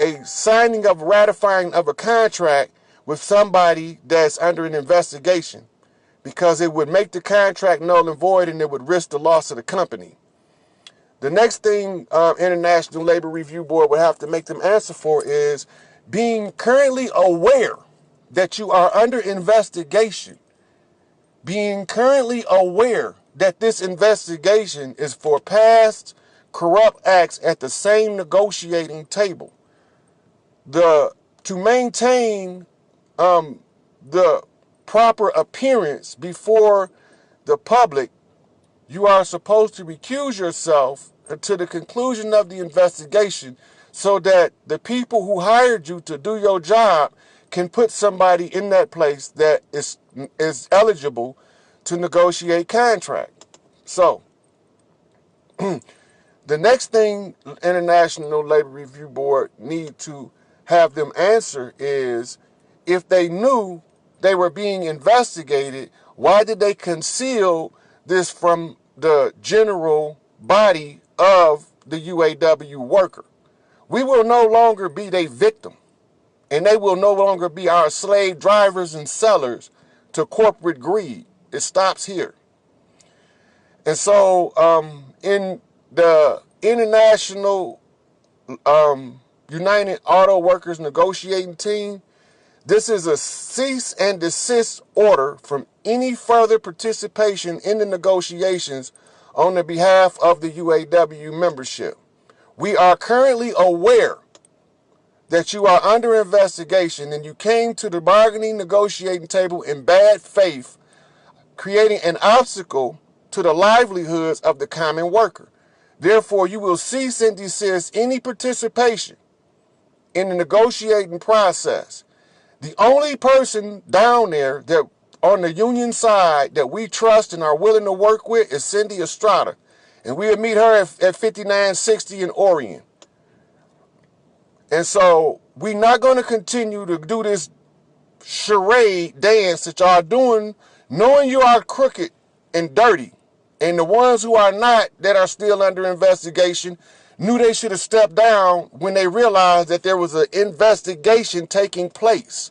a signing of ratifying of a contract with somebody that's under an investigation, because it would make the contract null and void and it would risk the loss of the company. The next thing International Labor Review Board would have to make them answer for is being currently aware that you are under investigation, being currently aware that this investigation is for past corrupt acts at the same negotiating table. To maintain the proper appearance before the public, you are supposed to recuse yourself until the conclusion of the investigation so that the people who hired you to do your job can put somebody in that place that is eligible to negotiate contract. So, the next thing International Labor Review Board need to have them answer is, if they knew they were being investigated, why did they conceal this from the general body of the UAW worker? We will no longer be their victim, and they will no longer be our slave drivers and sellers to corporate greed. It stops here. And so in the International United Auto Workers Negotiating Team, this is a cease and desist order from any further participation in the negotiations on the behalf of the UAW membership. We are currently aware that you are under investigation and you came to the bargaining negotiating table in bad faith, creating an obstacle to the livelihoods of the common worker. Therefore, you will cease and desist any participation in the negotiating process. The only person down there that on the union side that we trust and are willing to work with is Cindy Estrada. And we'll meet her at 5960 in Orion. And so we're not going to continue to do this charade dance that y'all doing, knowing you are crooked and dirty. And the ones who are not, that are still under investigation, knew they should have stepped down when they realized that there was an investigation taking place.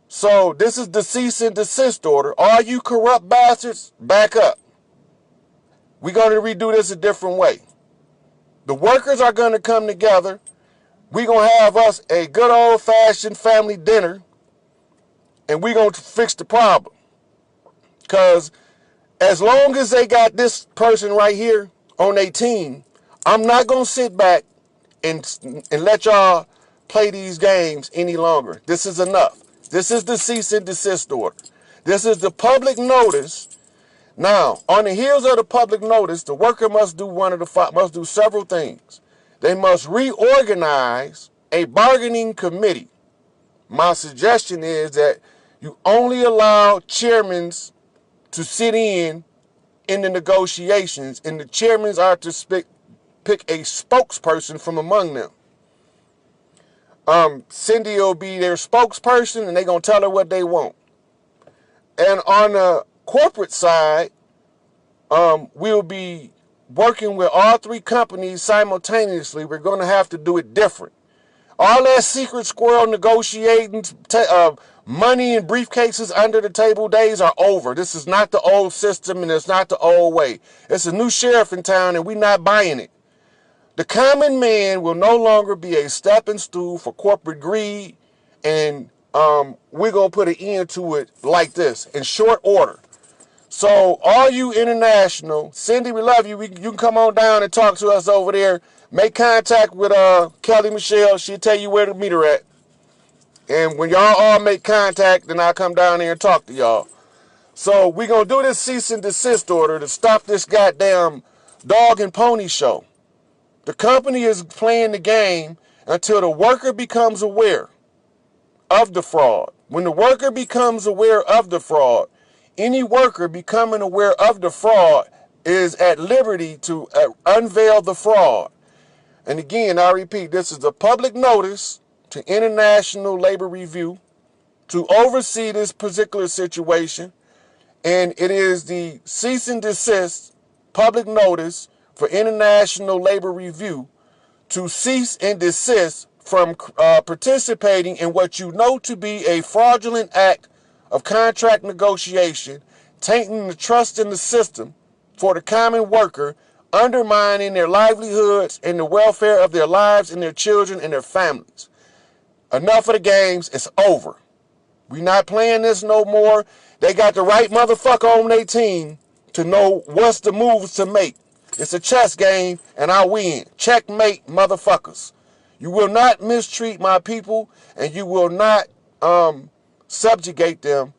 So this is the cease and desist order. All you corrupt bastards, back up. We're going to redo this a different way. The workers are going to come together. We're going to have us a good old-fashioned family dinner, and we're going to fix the problem. Because as long as they got this person right here on their team, I'm not going to sit back and let y'all play these games any longer. This is enough. This is the cease and desist order. This is the public notice. Now, on the heels of the public notice, the worker must do several things. They must reorganize a bargaining committee. My suggestion is that you only allow chairmen to sit in the negotiations, and the chairmen are to pick a spokesperson from among them. Cindy will be their spokesperson, and they're going to tell her what they want. And on the corporate side, we'll be working with all three companies simultaneously. We're going to have to do it different. All that secret squirrel negotiating, money in briefcases under the table days are over. This is not the old system, and it's not the old way. It's a new sheriff in town, and we're not buying it. The common man will no longer be a stepping stool for corporate greed, and we're going to put an end to it like this, in short order. So all you international, Cindy, we love you. You can come on down and talk to us over there. Make contact with Kelly Michelle. She'll tell you where to meet her at. And when y'all all make contact, then I'll come down there and talk to y'all. So we're going to do this cease and desist order to stop this goddamn dog and pony show. The company is playing the game until the worker becomes aware of the fraud. When the worker becomes aware of the fraud, any worker becoming aware of the fraud is at liberty to unveil the fraud. And again, I repeat, this is a public notice to International Labor Review to oversee this particular situation. And it is the cease and desist public notice for International Labor Review to cease and desist from participating in what you know to be a fraudulent act of contract negotiation, tainting the trust in the system for the common worker, undermining their livelihoods and the welfare of their lives and their children and their families. Enough of the games. It's over. We not playing this no more. They got the right motherfucker on their team to know what's the moves to make. It's a chess game, and I win. Checkmate, motherfuckers. You will not mistreat my people, and you will not subjugate them.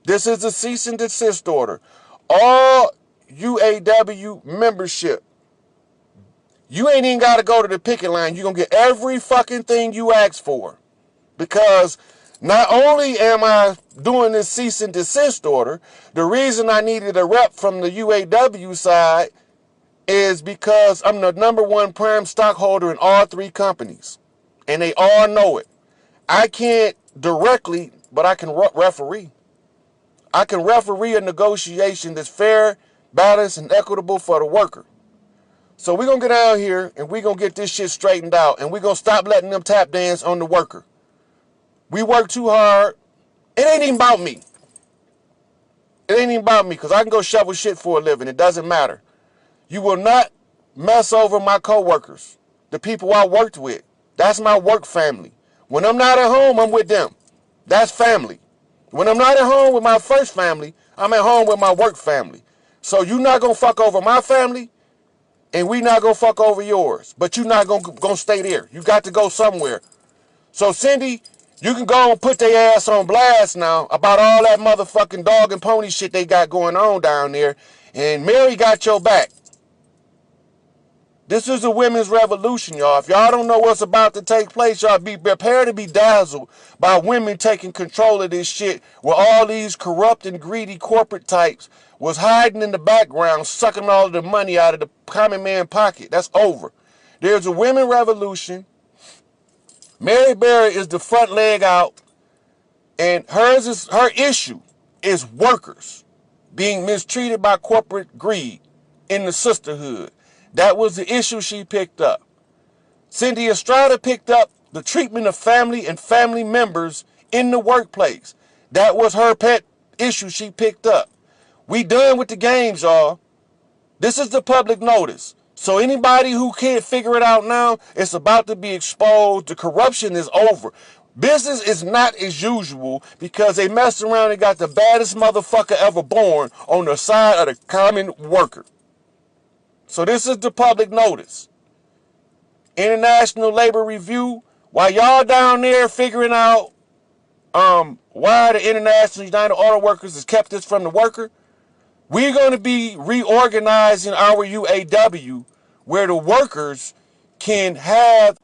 This is a cease and desist order. All UAW membership, you ain't even got to go to the picket line. You're going to get every fucking thing you ask for. Because not only am I doing this cease and desist order, the reason I needed a rep from the UAW side is because I'm the #1 prime stockholder in all 3 companies. And they all know it. I can't directly, but I can referee. I can referee a negotiation that's fair, balanced, and equitable for the worker. So we're going to get out here and we're going to get this shit straightened out. And we're going to stop letting them tap dance on the worker. We work too hard. It ain't even about me. It ain't even about me because I can go shovel shit for a living. It doesn't matter. You will not mess over my coworkers, the people I worked with. That's my work family. When I'm not at home, I'm with them. That's family. When I'm not at home with my first family, I'm at home with my work family. So you're not going to fuck over my family, and we not going to fuck over yours. But you're not going to stay there. You got to go somewhere. So, Cindy, you can go and put their ass on blast now about all that motherfucking dog and pony shit they got going on down there. And Mary got your back. This is a women's revolution, y'all. If y'all don't know what's about to take place, y'all be prepared to be dazzled by women taking control of this shit where all these corrupt and greedy corporate types was hiding in the background, sucking all of the money out of the common man pocket. That's over. There's a women revolution. Mary Berry is the front leg out, and her issue is workers being mistreated by corporate greed in the sisterhood. That was the issue she picked up. Cindy Estrada picked up the treatment of family and family members in the workplace. That was her pet issue she picked up. We done with the games, y'all. This is the public notice. So anybody who can't figure it out now, it's about to be exposed. The corruption is over. Business is not as usual because they messed around and got the baddest motherfucker ever born on the side of the common worker. So this is the public notice. International Labor Review, while y'all down there figuring out why the International United Auto Workers has kept this from the worker, we're going to be reorganizing our UAW where the workers can have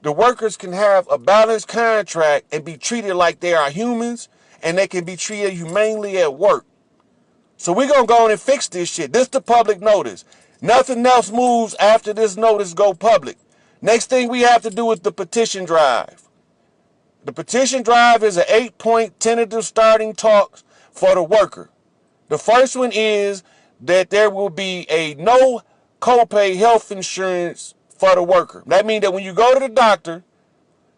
a balanced contract and be treated like they are humans, and they can be treated humanely at work. So we're going to go on and fix this shit. This is the public notice. Nothing else moves after this notice go public. Next thing we have to do is the petition drive. The petition drive is an 8-point tentative starting talks for the worker. The first one is that there will be a no copay health insurance for the worker. That means that when you go to the doctor,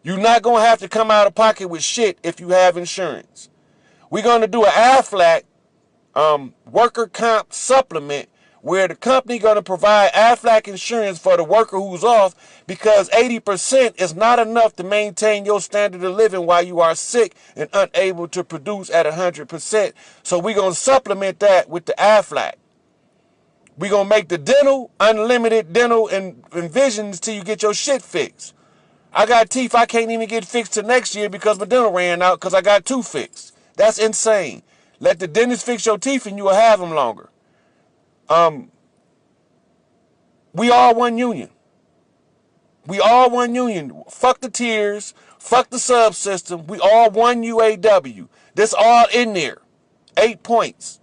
you're not going to have to come out of pocket with shit if you have insurance. We're going to do an AFLAC worker comp supplement where the company going to provide AFLAC insurance for the worker who's off because 80% is not enough to maintain your standard of living while you are sick and unable to produce at 100%. So we're going to supplement that with the AFLAC. We're going to make the dental unlimited dental and visions till you get your shit fixed. I got teeth I can't even get fixed till next year because my dental ran out because I got 2 fixed. That's insane. Let the dentist fix your teeth and you will have them longer. We all one union. We all one union. Fuck the tiers. Fuck the subsystem. We all one UAW. This all in there. 8 points.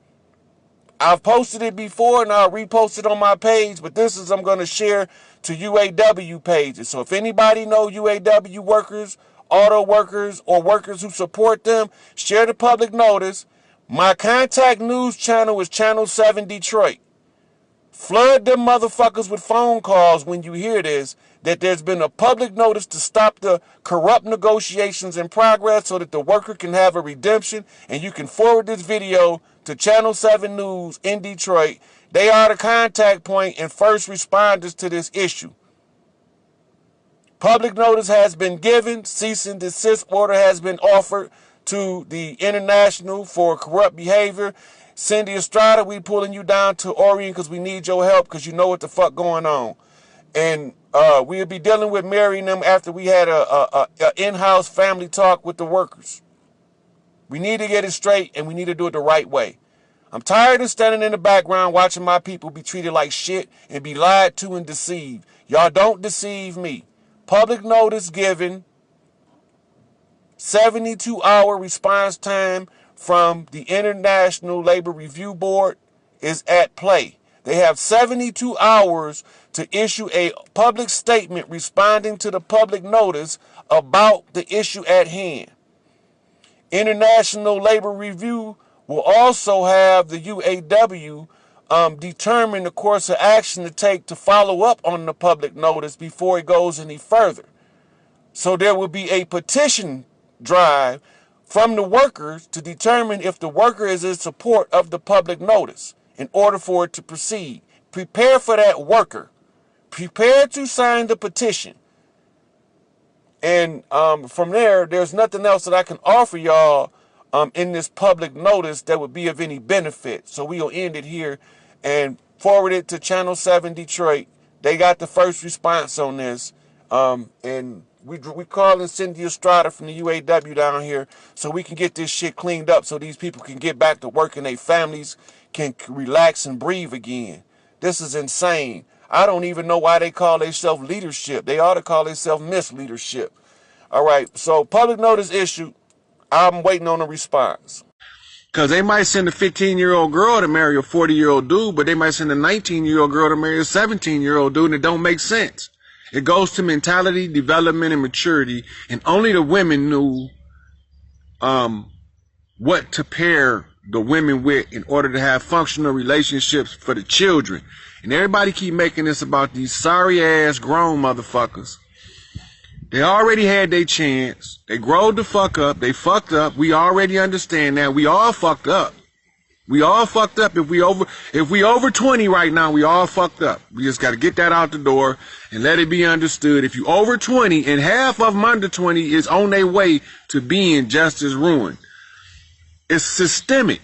I've posted it before and I'll repost it on my page, but this is I'm going to share to UAW pages. So if anybody know UAW workers, auto workers, or workers who support them, share the public notice. My contact news channel is Channel 7 Detroit. Flood them motherfuckers with phone calls when you hear this. that there's been a public notice to stop the corrupt negotiations in progress so that the worker can have a redemption. And you can forward this video to Channel 7 News in Detroit. They are the contact point and first responders to this issue. Public notice has been given. Cease and desist order has been offered to the International for Corrupt Behavior. Cindy Estrada, we pulling you down to Orion because we need your help because you know what the fuck going on. And we'll be dealing with Mary and them after we had a in-house family talk with the workers. We need to get it straight, and we need to do it the right way. I'm tired of standing in the background watching my people be treated like shit and be lied to and deceived. Y'all don't deceive me. Public notice given, 72-hour response time from the International Labor Review Board is at play. They have 72 hours to issue a public statement responding to the public notice about the issue at hand. International Labor Review will also have the UAW determine the course of action to take to follow up on the public notice before it goes any further. So there will be a petition drive from the workers to determine if the worker is in support of the public notice in order for it to proceed. Prepare for that worker. Prepare to sign the petition. And from there, there's nothing else that I can offer y'all in this public notice that would be of any benefit. So we'll end it here and forward it to Channel 7 Detroit. They got the first response on this. And we calling Cindy Estrada from the UAW down here so we can get this shit cleaned up so these people can get back to work and their families can relax and breathe again. This is insane. I don't even know why they call themselves leadership. They ought to call themselves misleadership. All right, so public notice issued. I'm waiting on a response. Because they might send a 15-year-old girl to marry a 40-year-old dude, but they might send a 19-year-old girl to marry a 17-year-old dude, and it don't make sense. It goes to mentality, development, and maturity, and only the women knew what to pair the women with in order to have functional relationships for the children. And everybody keep making this about these sorry-ass grown motherfuckers. They already had their chance. They growed the fuck up. They fucked up. We already understand that. We all fucked up. We all fucked up. If we over 20 right now, we all fucked up. We just got to get that out the door and let it be understood. If you over 20 and half of them under 20 is on their way to being just as ruined. It's systemic.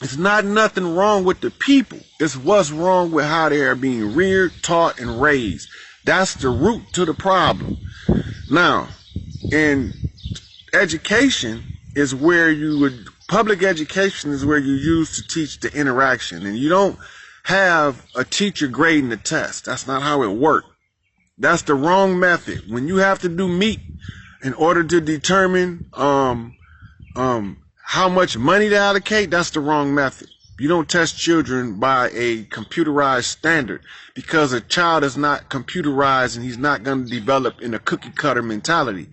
It's not nothing wrong with the people. It's what's wrong with how they are being reared, taught, and raised. That's the root to the problem. Now, in education is where public education is where you use to teach the interaction. And you don't have a teacher grading the test. That's not how it works. That's the wrong method. When you have to do meat in order to determine how much money to allocate, that's the wrong method. You don't test children by a computerized standard because a child is not computerized and he's not going to develop in a cookie cutter mentality.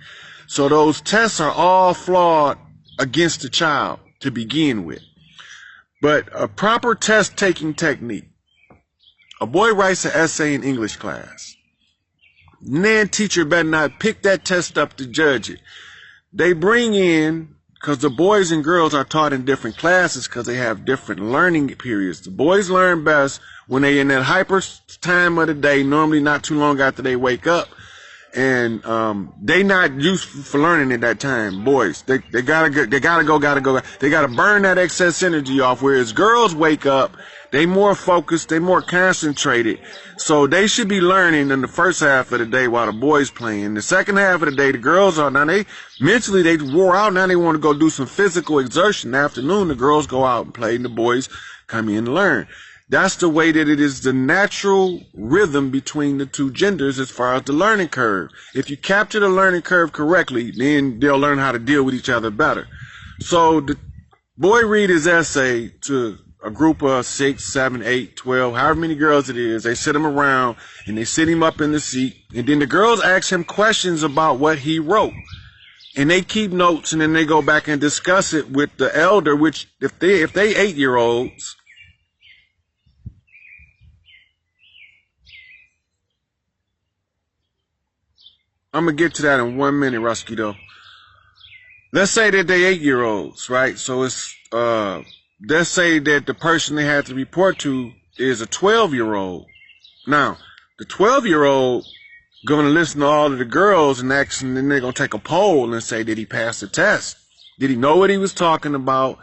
So those tests are all flawed against the child to begin with. But a proper test taking technique. A boy writes an essay in English class. And then teacher better not pick that test up to judge it. They bring in, because the boys and girls are taught in different classes because they have different learning periods. The boys learn best when they're in that hyper time of the day, normally not too long after they wake up. And they not used for learning at that time. Boys, they gotta go. They gotta burn that excess energy off. Whereas girls wake up, they more focused, they more concentrated. So they should be learning in the first half of the day while the boys playing. The second half of the day, the girls are now they wore out. Now they want to go do some physical exertion. In the afternoon, the girls go out and play, and the boys come in and learn. That's the way that it is the natural rhythm between the two genders as far as the learning curve. If you capture the learning curve correctly, then they'll learn how to deal with each other better. So the boy read his essay to a group of 6, 7, 8, 12, however many girls it is. They sit him around and they sit him up in the seat. And then the girls ask him questions about what he wrote. And they keep notes and then they go back and discuss it with the elder, which if they 8-year-olds, I'm gonna get to that in 1 minute, Ruskito. Let's say that they 8-year-olds, right? So it's let's say that the person they have to report to is a 12-year-old. Now, the 12-year-old gonna listen to all of the girls and then they're gonna take a poll and say, did he pass the test? Did he know what he was talking about?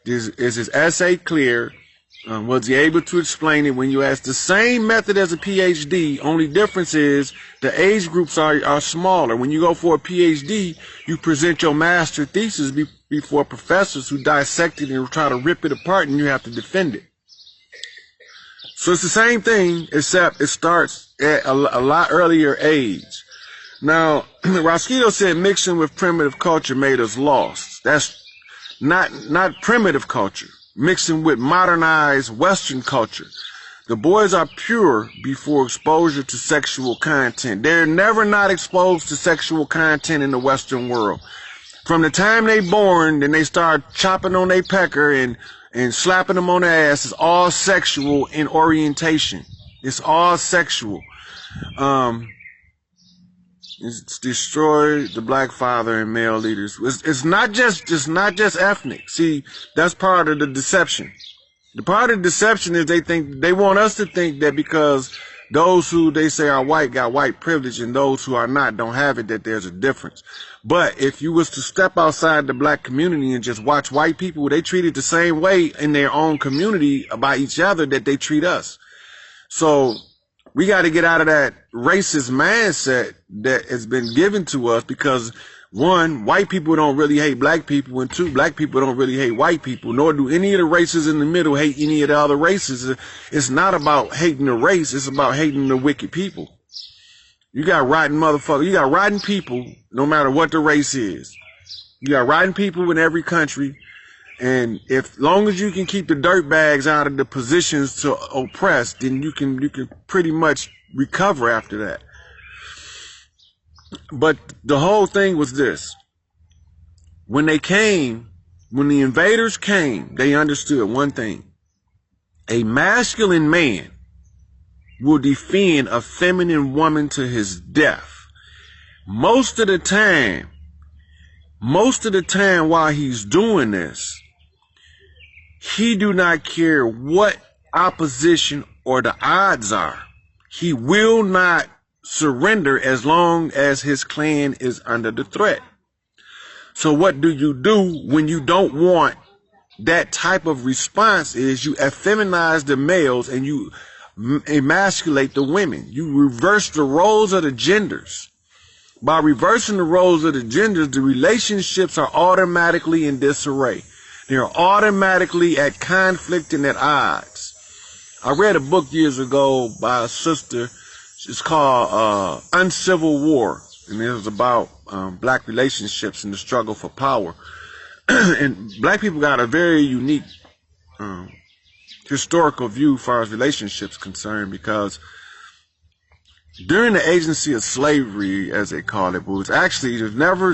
Is his essay clear? Was he able to explain it? When you ask the same method as a PhD, only difference is the age groups are smaller. When you go for a PhD, you present your master thesis before professors who dissect it and try to rip it apart, and you have to defend it. So it's the same thing, except it starts at a lot earlier age. Now, Rosquito said mixing with primitive culture made us lost. That's not primitive culture. Mixing with modernized Western culture. The boys are pure before exposure to sexual content. They're never not exposed to sexual content in the Western world. From the time they born, then they start chopping on their pecker and slapping them on the ass. It's all sexual in orientation. It's all sexual. It's destroyed the black father and male leaders. It's not just ethnic. See, that's part of the deception. The part of the deception is they want us to think that because those who they say are white got white privilege and those who are not don't have it, that there's a difference. But if you was to step outside the black community and just watch white people, they treat it the same way in their own community by each other that they treat us. So we got to get out of that racist mindset that has been given to us because, one, white people don't really hate black people, and two, black people don't really hate white people, nor do any of the races in the middle hate any of the other races. It's not about hating the race, it's about hating the wicked people. You got rotten motherfuckers, you got rotten people no matter what the race is. You got rotten people in every country. And if long as you can keep the dirt bags out of the positions to oppress, then you can pretty much recover after that. But the whole thing was this. When the invaders came, they understood one thing. A masculine man will defend a feminine woman to his death. Most of the time while he's doing this, he do not care what opposition or the odds are. He will not surrender as long as his clan is under the threat. So what do you do when you don't want that type of response? Is you effeminize the males and you emasculate the women. You reverse the roles of the genders. By reversing the roles of the genders, the relationships are automatically in disarray. They're automatically at conflict and at odds. I read a book years ago by a sister. It's called Uncivil War. And it was about black relationships and the struggle for power. And black people got a very unique historical view as far as relationships concerned, because during the agency of slavery, as they call it, was actually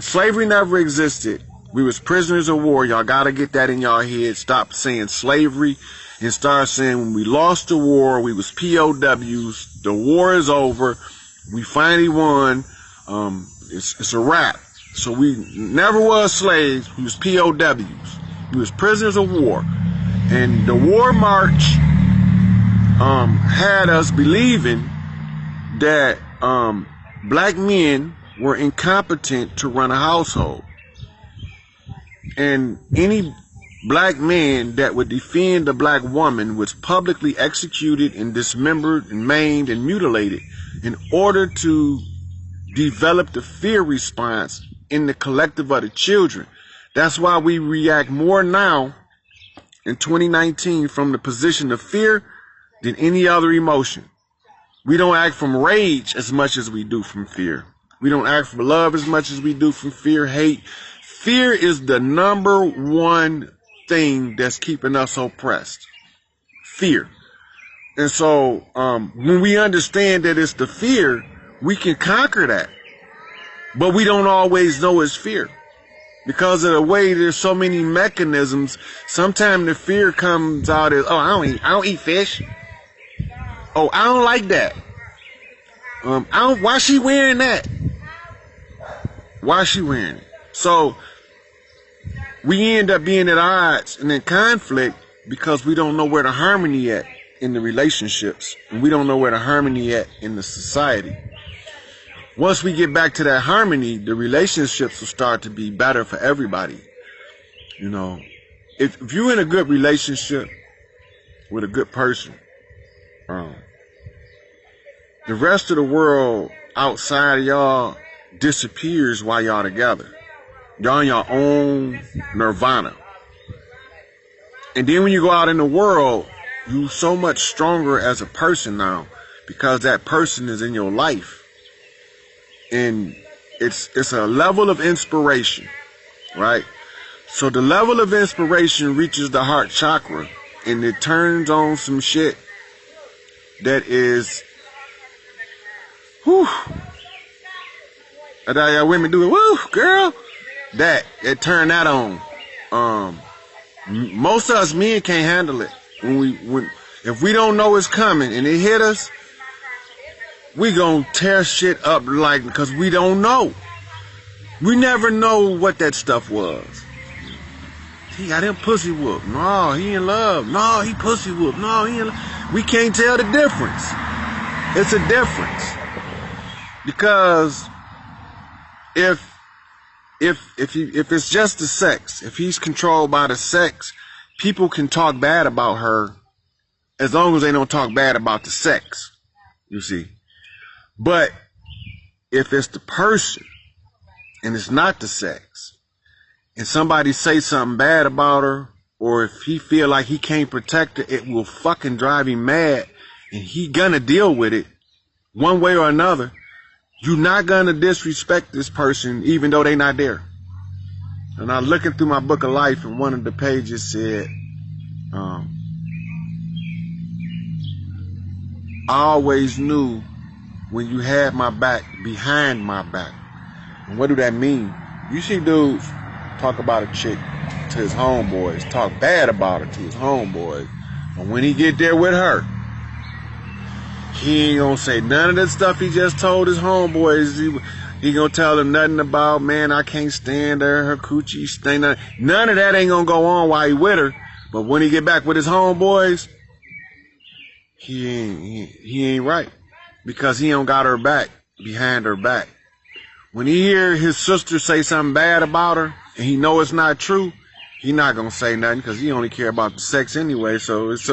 slavery never existed. We was prisoners of war. Y'all gotta get that in y'all head. Stop saying slavery and start saying when we lost the war, we was POWs. The war is over. We finally won. It's a wrap. So we never was slaves. We was POWs. We was prisoners of war. And the war march had us believing that black men were incompetent to run a household. And any black man that would defend a black woman was publicly executed and dismembered and maimed and mutilated in order to develop the fear response in the collective of the children. That's why we react more now in 2019 from the position of fear than any other emotion. We don't act from rage as much as we do from fear. We don't act from love as much as we do from fear, hate. Fear is the number one thing that's keeping us oppressed. Fear. And so when we understand that it's the fear, we can conquer that. But we don't always know it's fear. Because of the way there's so many mechanisms, sometimes the fear comes out as, oh, I don't eat fish. Oh, I don't like that. Why she wearing that? Why is she wearing it? So we end up being at odds and in conflict because we don't know where the harmony at in the relationships, and we don't know where the harmony at in the society. Once we get back to that harmony, the relationships will start to be better for everybody. You know, if you're in a good relationship with a good person, the rest of the world outside of y'all disappears while y'all together. Y'all in your own nirvana. And then when you go out in the world, you're so much stronger as a person now because that person is in your life. And it's a level of inspiration, right? So the level of inspiration reaches the heart chakra and it turns on some shit that is, whew. I got women doing, woo, girl. It turned that on. Most of us men can't handle it. If we don't know it's coming and it hit us, we gonna tear shit up because we don't know. We never know what that stuff was. He got him pussy whooped. No, he in love. No, he pussy whooped. No, he in love. We can't tell the difference. It's a difference. Because if it's just the sex, if he's controlled by the sex, people can talk bad about her as long as they don't talk bad about the sex, you see. But if it's the person and it's not the sex, and somebody say something bad about her, or if he feel like he can't protect her, it will fucking drive him mad, and he gonna deal with it one way or another. You're not gonna disrespect this person even though they not there. And I'm looking through my book of life, and one of the pages said, I always knew when you had my back behind my back. And what do that mean? You see dudes talk about a chick to his homeboys, talk bad about her to his homeboys, and when he get there with her, he ain't gonna say none of that stuff he just told his homeboys. He gonna tell them nothing about, man, I can't stand her coochie stain. None of that ain't gonna go on while he with her. But when he get back with his homeboys, he ain't right. Because he don't got her back, behind her back. When he hear his sister say something bad about her, and he know it's not true, he not gonna say nothing because he only care about the sex anyway. So it's